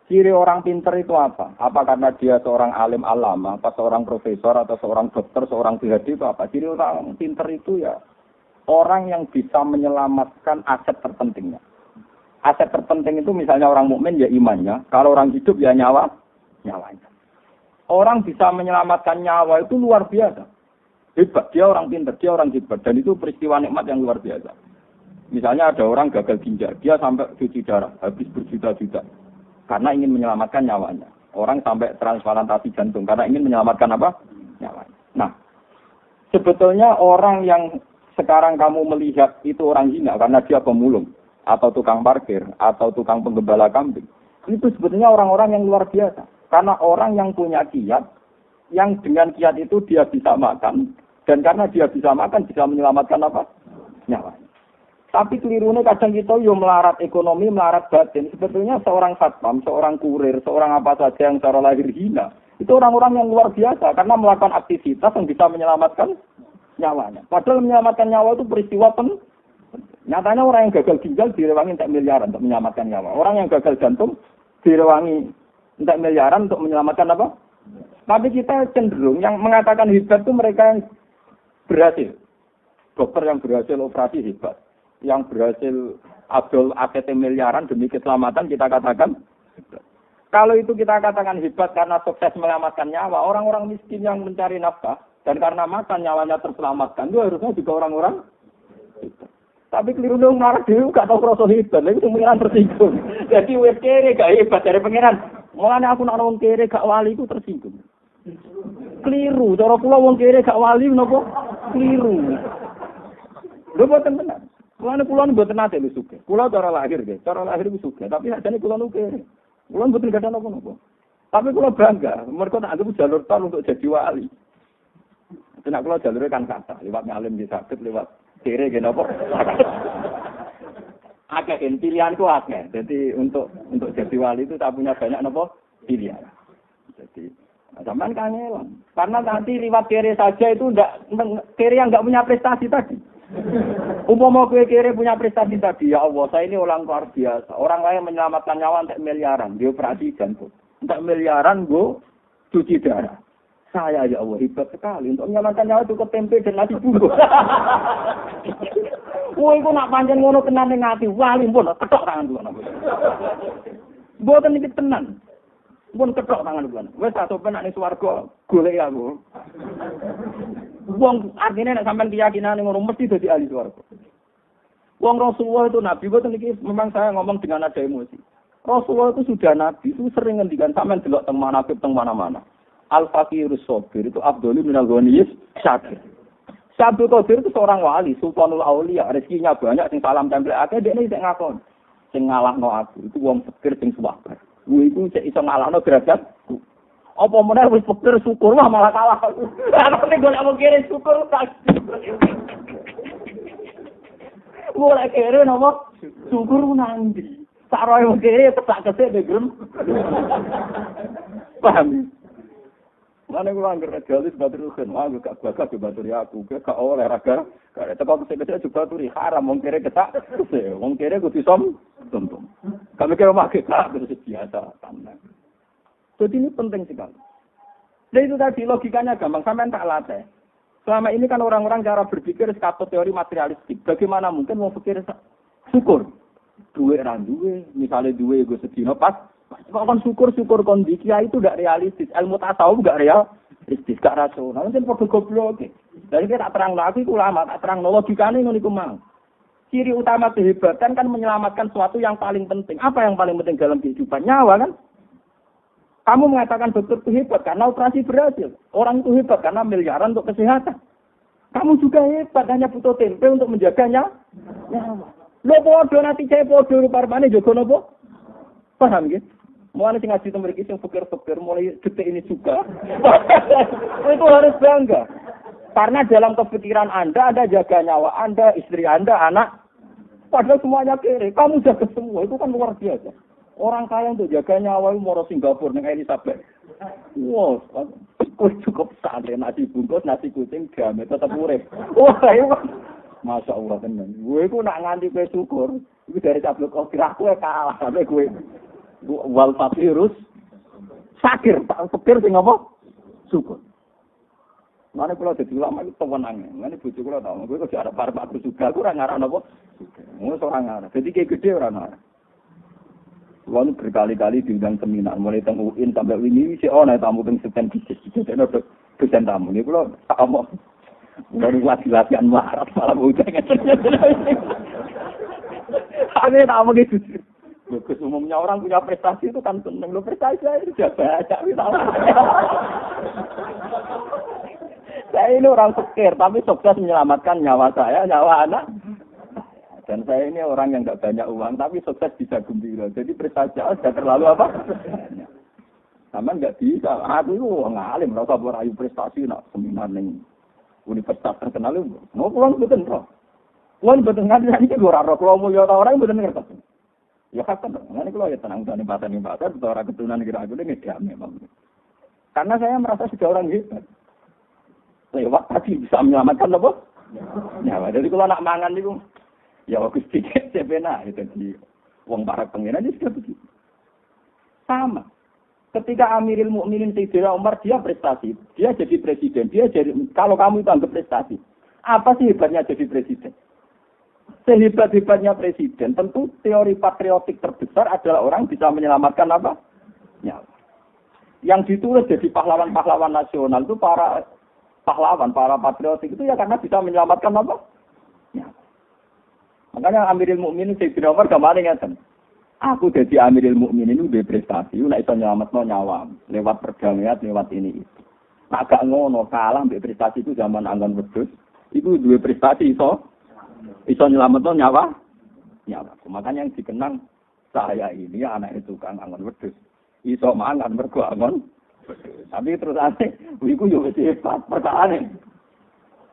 Ciri orang pinter itu apa? Apa karena dia seorang alim alama, apa seorang profesor, atau seorang dokter, seorang PhD itu apa? Ciri orang pinter itu ya orang yang bisa menyelamatkan aset terpentingnya. Aset terpenting itu misalnya orang mukmin ya imannya, kalau orang hidup ya nyawanya. Orang bisa menyelamatkan nyawa itu luar biasa. Hebat, dia orang pinter, dia orang hebat. Dan itu peristiwa nikmat yang luar biasa. Misalnya ada orang gagal ginjal, dia sampai cuci darah, habis berjuta-juta. Karena ingin menyelamatkan nyawanya. Orang sampai transplantasi jantung, karena ingin menyelamatkan apa? Nyawanya. Nah, sebetulnya orang yang sekarang kamu melihat itu orang hina, karena dia pemulung, atau tukang parkir, atau tukang penggembala kambing. Itu sebetulnya orang-orang yang luar biasa. Karena orang yang punya kiat, yang dengan kiat itu dia bisa makan, dan karena dia bisa makan, bisa menyelamatkan apa? Nyawanya. Tapi kelirunya kadang kita yo melarat ekonomi, melarat batin. Sebetulnya seorang satpam, seorang kurir, seorang apa saja yang secara lahir hina, itu orang-orang yang luar biasa karena melakukan aktivitas yang bisa menyelamatkan nyawanya. Padahal menyelamatkan nyawa itu peristiwa nyatanya orang yang gagal ginjal direwangi entek miliaran untuk menyelamatkan nyawa. Orang yang gagal jantung direwangi entek miliaran untuk menyelamatkan apa? Tapi kita cenderung yang mengatakan hebat itu mereka yang berhasil. Dokter yang berhasil operasi hebat. Yang berhasil adol AKT miliaran demi keselamatan kita katakan hebat. Kalau itu kita katakan hebat karena sukses menyelamatkan nyawa, orang-orang miskin yang mencari nafkah dan karena makan nyawanya terselamatkan itu harusnya juga orang-orang hebat. Tapi keliru dong marah dulu gak tahu rasa hebat, itu pengiran tersinggung. Jadi wes kere gak hebat dari pengiran. Mulanya aku nak wong kere gak wali itu tersinggung. Keliru, cara kula wong kere gak wali menapa? Keliru. Lho boten benar. Kulon mboten nate lho sugih. Kula cara lahir nggih, cara lahir ku sugih, tapi sakjane kula nu kere. Kula mboten gadah napa-napa. Tapi kula bangga, mergo tak anggap jalur tol untuk jadi wali. Nek kula jalure kan kata, lewat ngalim di sakit, lewat kere nggih napa. Akeh pilihanku akeh. Jadi untuk jadi wali itu tak punya banyak napa pilihan. Jadi sampean kangelan. Karena nanti lewat kere saja itu kere yang enggak punya prestasi tadi. Umpama kowe kere punya prestasi tadi, ya Allah, saya ini orang luar biasa. Orang lain menyelamatkan nyawa entek miliaran, dia operasi jantung. Entek miliaran go cuci darah. Saya ya Allah hebat sekali untuk menyelamatkan nyawa cukup tempe dan nasi bungkus. Woi, kok nak pancen ngono tenan ning ati, wali pun ketok tangan kula. Mboten iki tenan. Pun ketok tangan kula. Wis tak sopen nek swarga golek aku. Wong artine nek sampean keyakinan ngono mesti dadi ahli swarga. Wong Rasulullah itu nabi, boten iki memang saya ngomong dengan ada emosi. Rasulullah itu sudah nabi, itu sering ngendikan sampean delok teng manaqib teng mana-mana. Al-Faqirus Sabir itu Abdul minal Ghaniyis Syakir. Syabdul Qadir itu seorang wali, Sultanul Aulia, rezekinya banyak, sing salam tempel akeh, dekne sing ngakon. Sing ngalahno aku, itu wong fakir sing suwabar. Kuwi iku sik iso ngalahno derajatku. Apa meneh wis fakir syukur wah malah kalah. Nek golek wong kere syukur tak. Golek kere nopo? Syukur nanti. Saroe wong kere tak kesek degrem. Paham? Mana kula anggere jalis batur kan, aku gak bakat baturi aku, gak oleh raga, gak teko kese-kese coba baturi haram wong kere ketak, wong kere kudu tuntung. Kami kira mah kita terus biasa tenang. Jadi ini penting sekali. Dan itu tadi logikanya gampang, sampean tak latih. Selama ini kan orang-orang cara berpikir sekatut teori materialistik. Bagaimana mungkin mau pikir syukur? Duwe ra duwe, misalnya duwe gue sedino pas. Kok kan syukur kondisi itu tidak realistis. Ilmu tasawuf tidak realistis, tidak rasional. Mungkin padha goblok. Jadi kita tak terang lagi ulama, tak terang logikane ngono iku mang. Ciri utama kehebatan kan menyelamatkan sesuatu yang paling penting. Apa yang paling penting dalam kehidupan? Nyawa kan? Kamu mengatakan dokter itu hebat karena operasi berhasil. Orang itu hebat karena miliaran untuk kesehatan. Kamu juga hebat hanya butuh tempe untuk menjaganya. Nyawa. Lo podo nanti saya podo parmane jogo nopo? Paham gitu? Mulai sing ngaji temen iki sing fikir-fikir mulai detik ini juga. Itu harus bangga. Karena dalam kepikiran Anda ada jaga nyawa Anda, istri Anda, anak. Padahal semuanya kere. Kamu jaga semua. Itu kan luar biasa. Orang kaya untuk jaga nyawa itu mau Singapura dengan Elizabeth. Wow, cukup santai nasi bungkus, nasi kucing, gamet tetap urip. Wah, itu Masya Allah tenan. Gue ku nak nganti kowe syukur. Iku dari cablok kok kira kowe kalah sampe kowe. Wal fakirus sakir, tak fakir sing apa? Syukur. Mane kula dadi ulama iki tewenang. Mane bojo kula tau, kowe kok arep arep aku juga, aku ora ngarep napa. Ngono ora ngarep. Dadi kayak gede ora ngarep. Wong berkali-kali diundang seminar, mulai teng UIN sampai ini si ana tamu teng Seten Bisnis. Dene dosen tamu niku kula tak omong. Baru latihan marat malah udah Ane tamu gitu. Bagus umumnya orang punya prestasi itu kan seneng lo prestasi saya sudah baca Saya ini orang sekir tapi sukses menyelamatkan nyawa saya, nyawa anak. Dan saya ini orang yang nggak banyak uang, tapi sukses bisa gembira. Jadi prestasi sudah terlalu apa? Sama nggak bisa. Aku itu ngalim, rasa berayu prestasi, nak seminar nih universitas terkenal itu. Mau pulang betul toh? Pulang betul nggak bisa ini orang roh. Kalau mulia orang betul ngerti. Ya kan, nanti kalau ya tenang tani batas, atau orang keturunan kira aku ini dia memang. Karena saya merasa sudah orang hebat. Lewat tadi bisa menyelamatkan apa? Nyawa. Jadi kalau nak mangan itu. Ya waktu sedikit sepena itu di wong para pengiran itu sudah begitu. Sama. Ketika Amirul Mukminin Sayyidina Umar dia prestasi, dia jadi presiden, dia jadi kalau kamu itu anggap prestasi, apa sih hebatnya jadi presiden? Sehebat-hebatnya presiden, tentu teori patriotik terbesar adalah orang bisa menyelamatkan apa? Nyawa. Yang ditulis jadi pahlawan-pahlawan nasional itu para pahlawan, para patriotik itu ya karena bisa menyelamatkan apa? Nyawa. Makanya Amirul Mukminin Sayyidina Umar kemarin ngeten. Aku jadi Amirul Mukminin itu berprestasi, nek iso nyelametno nyawa lewat perdamaian, lewat ini itu. Nak gak ngono kalah mbek prestasi itu zaman anggon wedhus, itu duwe prestasi iso nyelametno nyawa. Makanya yang dikenang saya ini anak tukang anggon wedhus. Iso mangan mergo anggon wedhus. Tapi terus ane iku yo wis hebat perkarane.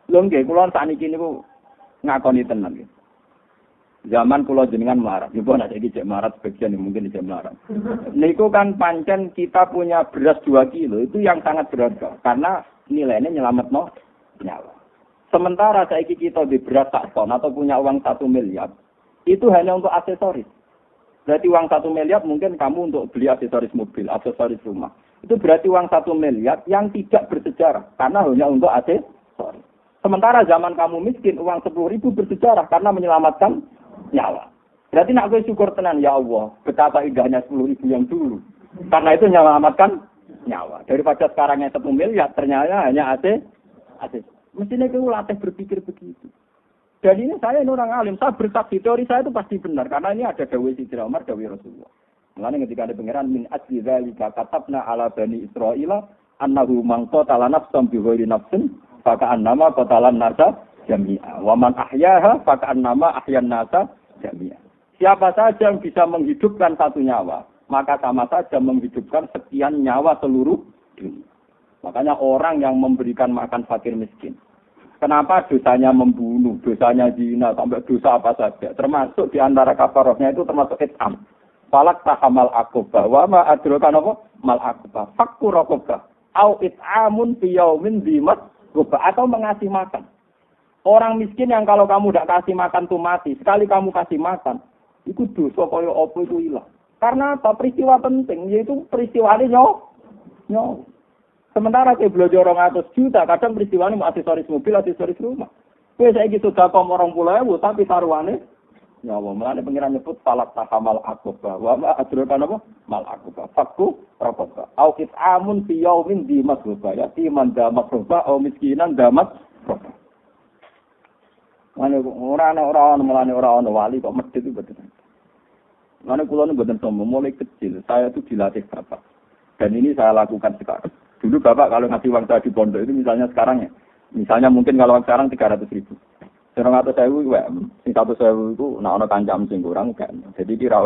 Lho nggih kula sakniki niku ngakoni tenan nggih. Zaman kula jenengan melarat, niku ana iki cek melarat sebagian mungkin cek melarat. Niku kan pancen kita punya beras 2 kilo itu yang sangat berharga karena nilainya nyelametno nyawa. Sementara saiki kita di beras 1 ton atau punya uang 1 miliar, itu hanya untuk aksesoris. Berarti uang 1 miliar mungkin kamu untuk beli aksesoris mobil, aksesoris rumah. Itu berarti uang 1 miliar yang tidak bersejarah karena hanya untuk aksesoris. Sementara zaman kamu miskin uang 10.000 bersejarah karena menyelamatkan nyawa. Berarti nak gue syukur tenan ya Allah, betapa indahnya 10.000 yang dulu. Karena itu menyelamatkan nyawa. Daripada sekarang yang 1 miliar ternyata hanya AC. Mestinya gue latih berpikir begitu. Dan ini saya ini orang alim, saya bersaksi teori saya itu pasti benar karena ini ada dawuh Sayyidina Umar, dawuh Rasulullah. Mulane ketika ada pangeran min ajli zalika katabna ala bani Israila annahu man qatala nafsan bi ghairi nafsin fa ka'annama qatalan nasa jami'a wa man ahyaha fa ka'annama ahyan nasa jami'a. Siapa saja yang bisa menghidupkan 1 nyawa, maka sama saja menghidupkan sekian nyawa seluruh dunia. Makanya orang yang memberikan makan fakir miskin. Kenapa dosanya membunuh, dosanya zina, sampai dosa apa saja. Termasuk di antara kafarahnya itu termasuk it'am. Falak tahamal akobah. Wa ma adrokan apa? Mal akobah. Fakku rokobah. Au it'amun fiyaumin dimat gobah. Atau mengasih makan. Orang miskin yang kalau kamu tidak kasih makan tuh mati. Sekali kamu kasih makan. Itu dosa kaya apa itu hilang. Karena apa? Peristiwa penting. Yaitu peristiwa ini nyawa. Sementara ke belajar 200 juta, kadang peristiwa ini mau aksesoris mobil, aksesoris rumah. Kue saya gitu dakom 20.000, tapi taruhannya nyawa. Mulanya pengiran nyebut falak tahamal akobah. Wa adrokan apa? Mal akobah. Fakku rokobah. Au it'amun fi yaumin dimas rubah. Ya timan damat rubah, au miskinan damat rubah. Orang wali kok medit itu betul. Mana kulo ini betul sombong. Mulai kecil, saya itu dilatih bapak. Dan ini saya lakukan sekarang. Dulu bapak kalau ngasih uang saya di pondok itu misalnya sekarang ya. Misalnya mungkin kalau sekarang 300.000. 100.000 100.000 itu nak kancam sing kurang kan. Jadi kira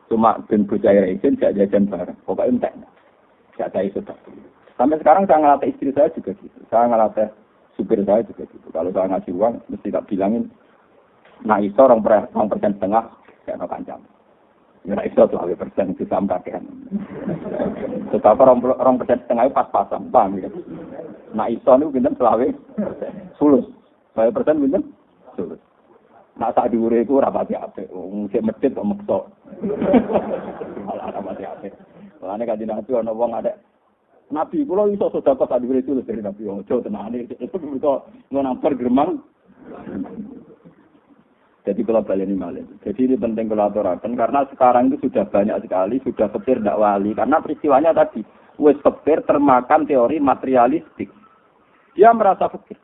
cuma ben bocah izin gak jajan bareng. Pokoknya entek. Gak ada itu. Sampai sekarang saya ngelatih istri saya juga gitu. Saya ngelatih supir saya juga gitu. Kalau saya ngasih uang mesti tak bilangin nah iso 2% setengah gak ada kancam. Ya iso 2% itu sama kakean. Tetapi 2% setengah itu pas-pasan, paham ya. Nah iso niku pinten 20%. Sulus. 2% pinten? Sulus. Nak sak dhuwure iku ora pati apik. Wong sik medhit kok meksa. Malah ora pati apik. Mulane kanjeng Nabi ana wong ada Nabi kula iso sedekah sak dhuwure itu dari Nabi ojo tenane itu bisa ngonampar gremang. Jadi kalau baleni malih. Jadi ini penting kalau aturaken karena sekarang itu sudah banyak sekali sudah kepir ndak wali karena peristiwanya tadi wis kepir termakan teori materialistik. Dia merasa fikir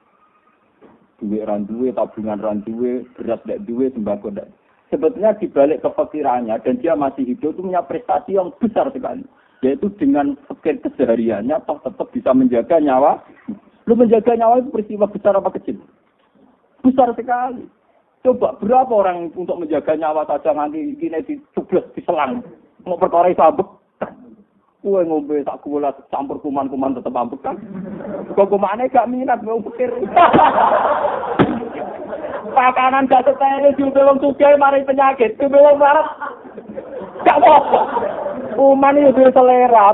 duit randuwe, tabungan randuwe, beras ndak duwe, sembako ndak. Sebetulnya dibalik kepikirannya dan dia masih hidup itu punya prestasi yang besar sekali. Yaitu dengan fikir kesehariannya toh tetap bisa menjaga nyawa. Lu menjaga nyawa itu peristiwa besar apa kecil? Besar sekali. Coba berapa orang untuk menjaga nyawa saja nanti gini dicubles, diselang. Mau perkara sabuk. Kue ngombe tak gula campur kuman-kuman tetap ambek kan. Kok kumane gak minat mau pikir. Pakanan gak setene diumbé wong sugih mari penyakit. Diumbé wong larat. Gak apa-apa. Kuman itu selera.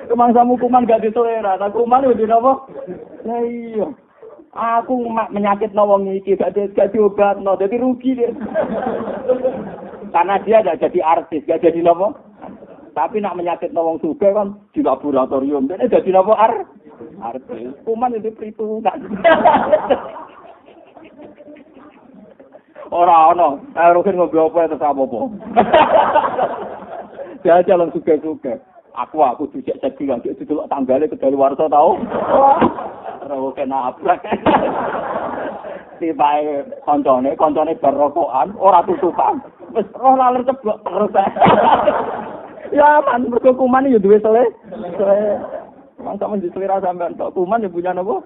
Kemangsamu kuman gak diselera. Nah kuman itu apa? Lah iya. Aku menyakit wong iki gak diobatno. Dadi rugi dia. Karena dia gak jadi artis, gak jadi nopo. Tapi nak menyakit wong sugih kan di laboratorium. Dene dadi nopo artis. Kuman itu perhitungan. Ora ono, rugen ngombe apa terus apa-apa. Dia jalan sugih-sugih. Aku dicek lagi didelok tanggale kedali warsa tau. Ora kena ablak. Tibae koncone berokokan, ora tutupan. Wis roh laler ceblok terus. Ya man, mergo kuman yo duwe selera. Mangsa men diselera sampean tok kuman yo punya napa?